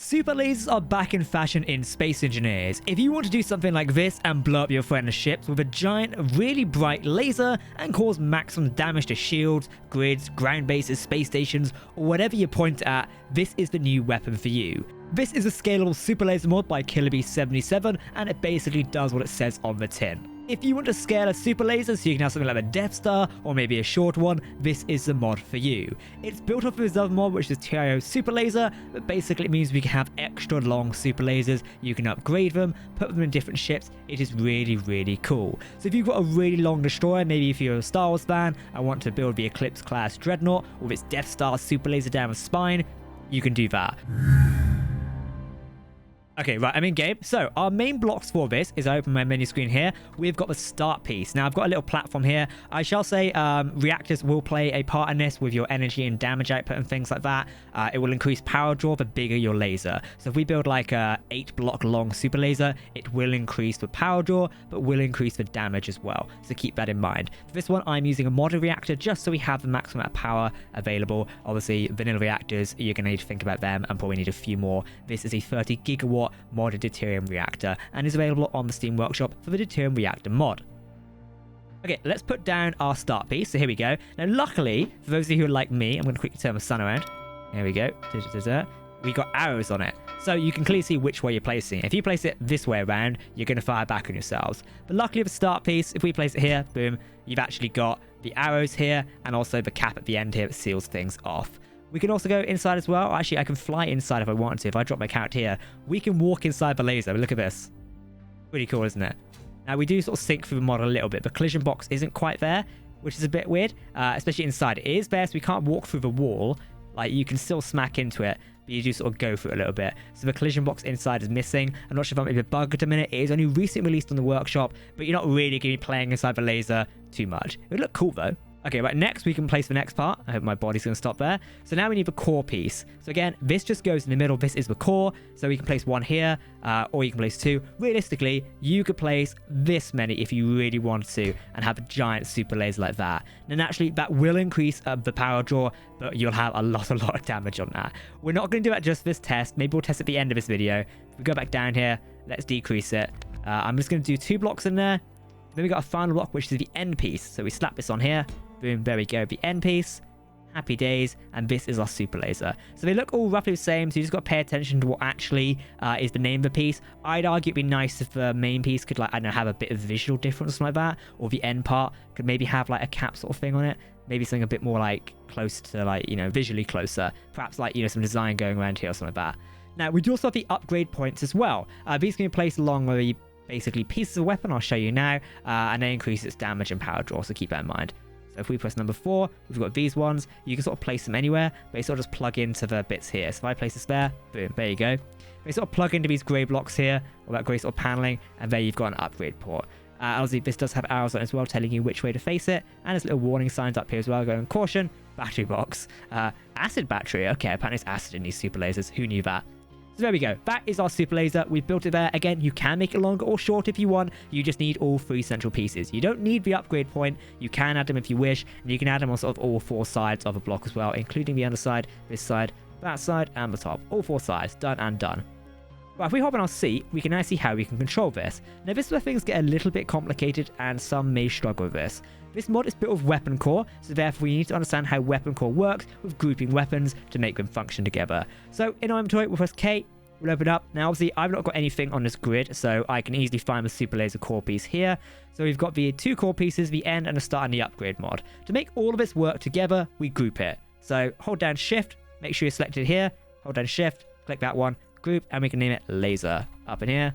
Super lasers are back in fashion in Space Engineers. If you want to do something like this and blow up your friend's ships with a giant, really bright laser and cause maximum damage to shields, grids, ground bases, space stations, or whatever you point at, this is the new weapon for you. This is a Scalable Super-laser mod by KillerBee77, and it basically does what it says on the tin. If you want to scale a super laser so you can have something like a Death Star or maybe a short one, this is the mod for you. It's built off of this other mod, which is TIO Superlaser, but basically it means we can have extra long super lasers. You can upgrade them, put them in different ships. It is really, really cool. So if you've got a really long destroyer, maybe if you're a Star Wars fan and want to build the Eclipse class Dreadnought with its Death Star super laser down the spine, you can do that. Okay, right, I'm in game. So our main blocks for this is, I open my menu screen here. We've got the start piece. Now I've got a little platform here. I shall say reactors will play a part in this with your energy and damage output and things like that. It will increase power draw the bigger your laser. So if we build like a 8-block long super laser, it will increase the power draw, but will increase the damage as well. So keep that in mind. For this one, I'm using a modded reactor just so we have the maximum amount of power available. Obviously, vanilla reactors, you're going to need to think about them and probably need a few more. This is a 30 gigawatt modded deuterium reactor and is available on the Steam Workshop for the deuterium reactor mod. Okay, let's put down our start piece. So here we go. Now, luckily, for those of you who are like me, I'm going to quickly turn the sun around. There we go. We got arrows on it. So you can clearly see which way you're placing it. If you place it this way around, you're going to fire back on yourselves. But luckily with the start piece, if we place it here, boom, you've actually got the arrows here and also the cap at the end here that seals things off. We can also go inside as well. Actually, I can fly inside if I wanted to. If I drop my character here, we can walk inside the laser. Look at this. Pretty cool, isn't it? Now, we do sort of sink through the model a little bit. The collision box isn't quite there, which is a bit weird, especially inside. It is there, so we can't walk through the wall. Like, you can still smack into it, but you do sort of go through it a little bit. So the collision box inside is missing. I'm not sure if that may be a bug at a minute. It is only recently released on the workshop, but you're not really going to be playing inside the laser too much. It would look cool, though. Okay, right, next we can place the next part. I hope my body's going to stop there. So now we need the core piece. So again, this just goes in the middle. This is the core. So we can place one here, or you can place two. Realistically, you could place this many if you really wanted to and have a giant super laser like that. And naturally, that will increase the power draw, but you'll have a lot of damage on that. We're not going to do that just this test. Maybe we'll test at the end of this video. If we go back down here, let's decrease it. I'm just going to do 2 blocks in there. Then we got a final block, which is the end piece. So we slap this on here. Boom, there we go. The end piece. Happy days. And this is our super laser. So they look all roughly the same. So you just got to pay attention to what actually is the name of the piece. I'd argue it'd be nice if the main piece could, like, I don't know, have a bit of visual difference or something like that. Or the end part could maybe have like a cap sort of thing on it. Maybe something a bit more like close to, like, you know, visually closer. Perhaps like, you know, some design going around here or something like that. Now, we do also have the upgrade points as well. These can be placed along the basically pieces of weapon. I'll show you now. And they increase its damage and power draw. So keep that in mind. So if we press number 4, we've got these ones. You can sort of place them anywhere, but they sort of just plug into the bits here. So if I place this there, boom, there you go. They sort of plug into these grey blocks here, or that grey sort of paneling, and there you've got an upgrade port. Obviously, this does have arrows on it as well, telling you which way to face it, and there's little warning signs up here as well, going caution, battery box, acid battery. Okay, apparently it's acid in these super lasers. Who knew that? So there we go. That is our super laser. We've built it there. Again, you can make it longer or short if you want. You just need all 3 central pieces. You don't need the upgrade point. You can add them if you wish, and you can add them on sort of all 4 sides of a block as well, including the underside, this side, that side, and the top. All 4 sides. Done and done. Right, if we hop on our seat, we can now see how we can control this. Now, this is where things get a little bit complicated, and some may struggle with this. This mod is built with weapon core, so therefore we need to understand how weapon core works with grouping weapons to make them function together. So in our inventory, we'll press K, we'll open up. Now, obviously, I've not got anything on this grid, so I can easily find the super laser core piece here. So we've got the 2 core pieces, the end and the start and the upgrade mod. To make all of this work together, we group it. So hold down shift, make sure you're selected here, hold down shift, click that one, group, and we can name it laser. Up in here,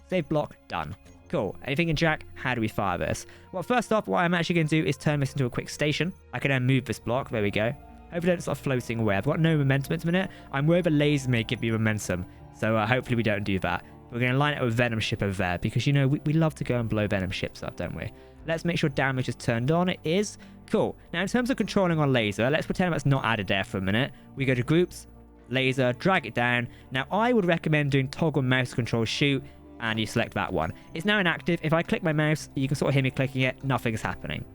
save block, done. Cool. Anything in Jack? How do we fire this? Well, first off, what I'm actually going to do is turn this into a quick station. I can then move this block. There we go. Hopefully it's not floating away. I've got no momentum at the minute. I'm worried the laser may give me momentum. So hopefully we don't do that. We're going to line it with Venom ship over there because, you know, we love to go and blow Venom ships up, don't we? Let's make sure damage is turned on. It is. Cool. Now, in terms of controlling our laser, let's pretend that's not added there for a minute. We go to groups, laser, drag it down. Now, I would recommend doing toggle mouse control shoot, and you select that one. It's now inactive. If I click my mouse, you can sort of hear me clicking it. Nothing's happening.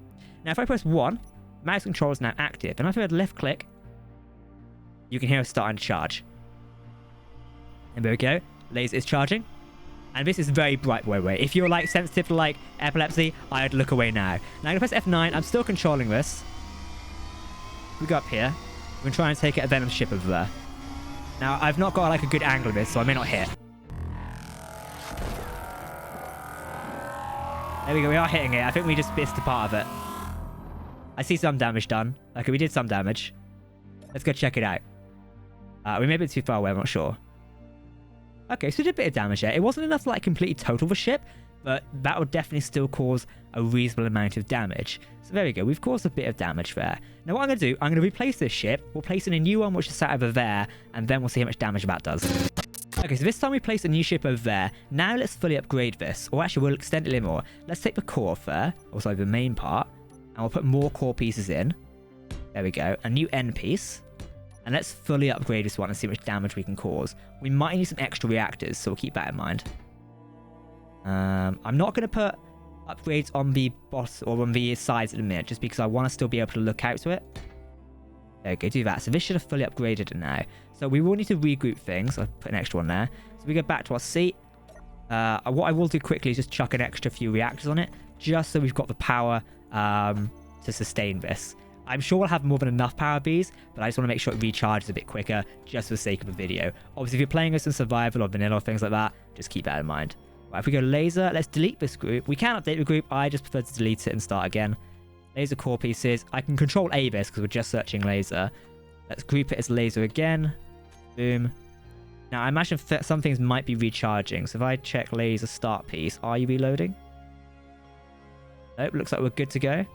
Now, if I press 1, mouse control is now active. And if I left click, you can hear it starting to charge. And there we go. Laser is charging. And this is very bright, by the way. If you're like sensitive to like epilepsy, I'd look away now. Now I'm gonna press F9. I'm still controlling this. We go up here. We're gonna try and take a Venom ship over there. Now I've not got like a good angle of this, so I may not hit. There we go. We are hitting it. I think we just missed a part of it. I see some damage done. Okay, we did some damage. Let's go check it out. We may be a bit too far away. I'm not sure. Okay, so we did a bit of damage there. It wasn't enough to like completely total the ship, but that would definitely still cause a reasonable amount of damage. So there we go. We've caused a bit of damage there. Now what I'm going to do, I'm going to replace this ship. We'll place in a new one which is sat over there, and then we'll see how much damage that does. Okay, so this time we place a new ship over there. Now let's fully upgrade this. Or actually, we'll extend it a little more. Let's take the core off there, also the main part, and we'll put more core pieces in. There we go. A new end piece. And let's fully upgrade this one and see how much damage we can cause. We might need some extra reactors, so we'll keep that in mind. I'm not going to put upgrades on the boss or on the sides at the minute, just because I want to still be able to look out to it. There we go, do that. So this should have fully upgraded it now. So we will need to regroup things. I'll put an extra one there. So we go back to our seat. What I will do quickly is just chuck an extra few reactors on it, just so we've got the power to sustain this. I'm sure we'll have more than enough power bees, but I just want to make sure it recharges a bit quicker, just for the sake of the video. Obviously, if you're playing this in survival or vanilla or things like that, just keep that in mind. Right, if we go laser, let's delete this group. We can update the group. I just prefer to delete it and start again. Laser core pieces. I can control A this because we're just searching laser. Let's group it as laser again. Boom. Now, I imagine some things might be recharging. So if I check laser start piece, are you reloading? Nope, looks like we're good to go.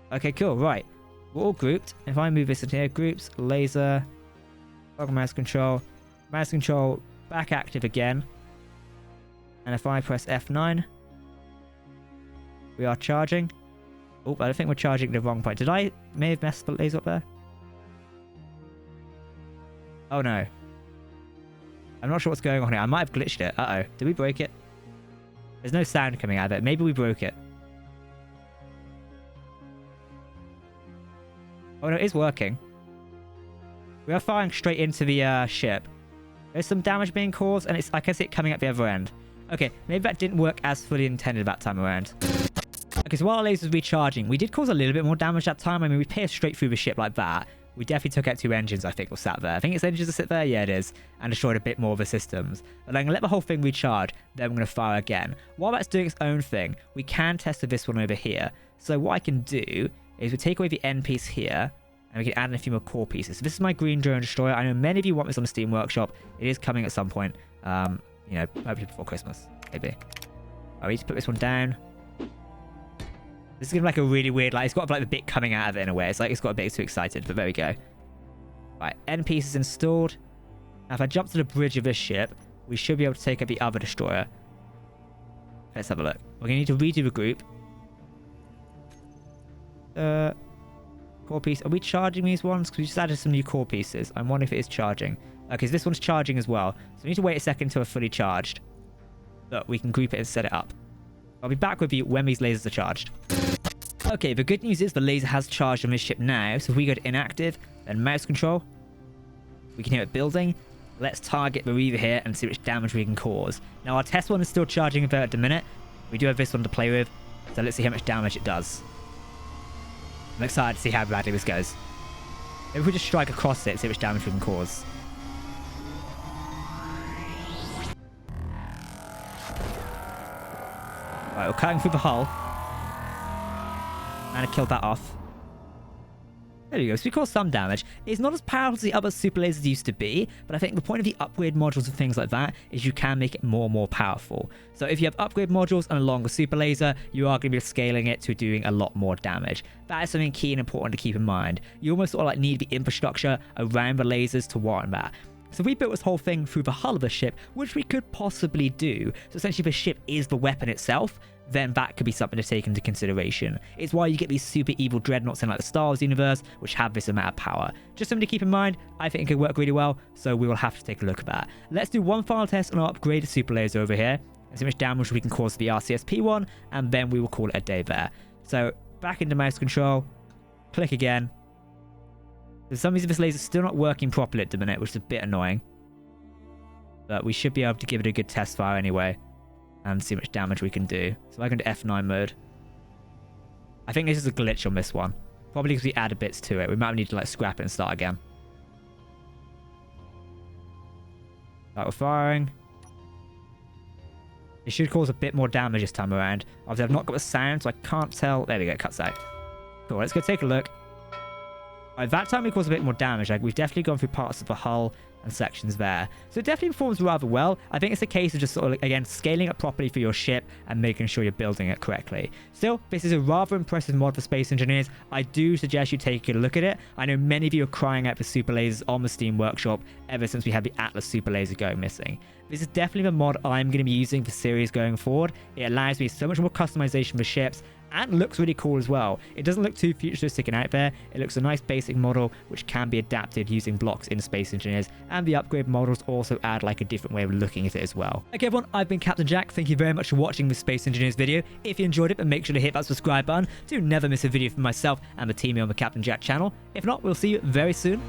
Okay, cool. Right. We're all grouped. If I move this in here, groups, laser, mouse control, back active again. And if I press F9, we are charging. Oh, I don't think we're charging at the wrong point. Did I may have messed the laser up there? Oh no. I'm not sure what's going on here. I might have glitched it. Uh-oh. Did we break it? There's no sound coming out of it. Maybe we broke it. Oh no, it is working. We are firing straight into the ship. There's some damage being caused, and I can see it coming at the other end. Okay, maybe that didn't work as fully intended that time around. Okay, so while our laser was recharging, we did cause a little bit more damage that time. I mean, we pierced straight through the ship like that. We definitely took out 2 engines, I think, were sat there. I think its engines are sit there. Yeah, it is. And destroyed a bit more of the systems. But I'm going to let the whole thing recharge. Then we're going to fire again. While that's doing its own thing, we can test with this one over here. So what I can do is we take away the end piece here, and we can add in a few more core pieces. So this is my green drone destroyer. I know many of you want this on the Steam Workshop. It is coming at some point. You know, hopefully before Christmas, maybe. I need to put this one down. This is gonna be like a really weird, like, it's got like the bit coming out of it in a way. It's like it's got a bit too excited, but there we go. Right, end piece is installed. Now if I jump to the bridge of this ship, we should be able to take out the other destroyer. Let's have a look. We're gonna need to redo the group. Core piece. Are we charging these ones? Because we just added some new core pieces. I'm wondering if it is charging. Okay, so this one's charging as well. So we need to wait a second until we're fully charged. But we can group it and set it up. I'll be back with you when these lasers are charged. Okay, the good news is the laser has charged on this ship now. So if we go to inactive, then mouse control, we can hear it building. Let's target the reaver here and see which damage we can cause. Now our test one is still charging about at the minute. We do have this one to play with. So let's see how much damage it does. I'm excited to see how badly this goes. Maybe if we just strike across it, see which damage we can cause. Right, we're cutting through the hull. And I killed that off. There we go. So we caused some damage. It's not as powerful as the other super lasers used to be, but I think the point of the upgrade modules and things like that is you can make it more and more powerful. So if you have upgrade modules and a longer super laser, you are going to be scaling it to doing a lot more damage. That is something key and important to keep in mind. You almost sort of like need the infrastructure around the lasers to warrant that. So we built this whole thing through the hull of the ship, which we could possibly do. So essentially the ship is the weapon itself, then that could be something to take into consideration. It's why you get these super evil dreadnoughts in like the Star Wars universe, which have this amount of power. Just something to keep in mind. I think it could work really well, so we will have to take a look at that. Let's do one final test on our upgraded super laser over here, and see how much damage we can cause to the RCSP one, and then we will call it a day there. So back into mouse control, click again. For some reason this laser is still not working properly at the minute, which is a bit annoying. But we should be able to give it a good test fire anyway. And see how much damage we can do. So I can do F9 mode. I think this is a glitch on this one. Probably because we added bits to it. We might need to like scrap it and start again. Start with firing. It should cause a bit more damage this time around. Obviously, I've not got the sound, so I can't tell. There we go, it cuts out. Cool, let's go take a look. Right, that time we caused a bit more damage. Like, we've definitely gone through parts of the hull and sections there. So it definitely performs rather well. I think it's a case of just sort of, again, scaling it properly for your ship and making sure you're building it correctly. Still, this is a rather impressive mod for Space Engineers. I do suggest you take a look at it. I know many of you are crying out for super lasers on the Steam Workshop ever since we had the ATLAS Superlaser going missing. This is definitely the mod I'm going to be using for series going forward. It allows me so much more customization for ships and looks really cool as well. It doesn't look too futuristic and out there. It looks a nice basic model which can be adapted using blocks in Space Engineers, and the upgrade models also add like a different way of looking at it as well. Okay everyone, I've been Captain Jack. Thank you very much for watching this Space Engineers video. If you enjoyed it, then make sure to hit that subscribe button to never miss a video from myself and the team here on the Captain Jack channel. If not, we'll see you very soon.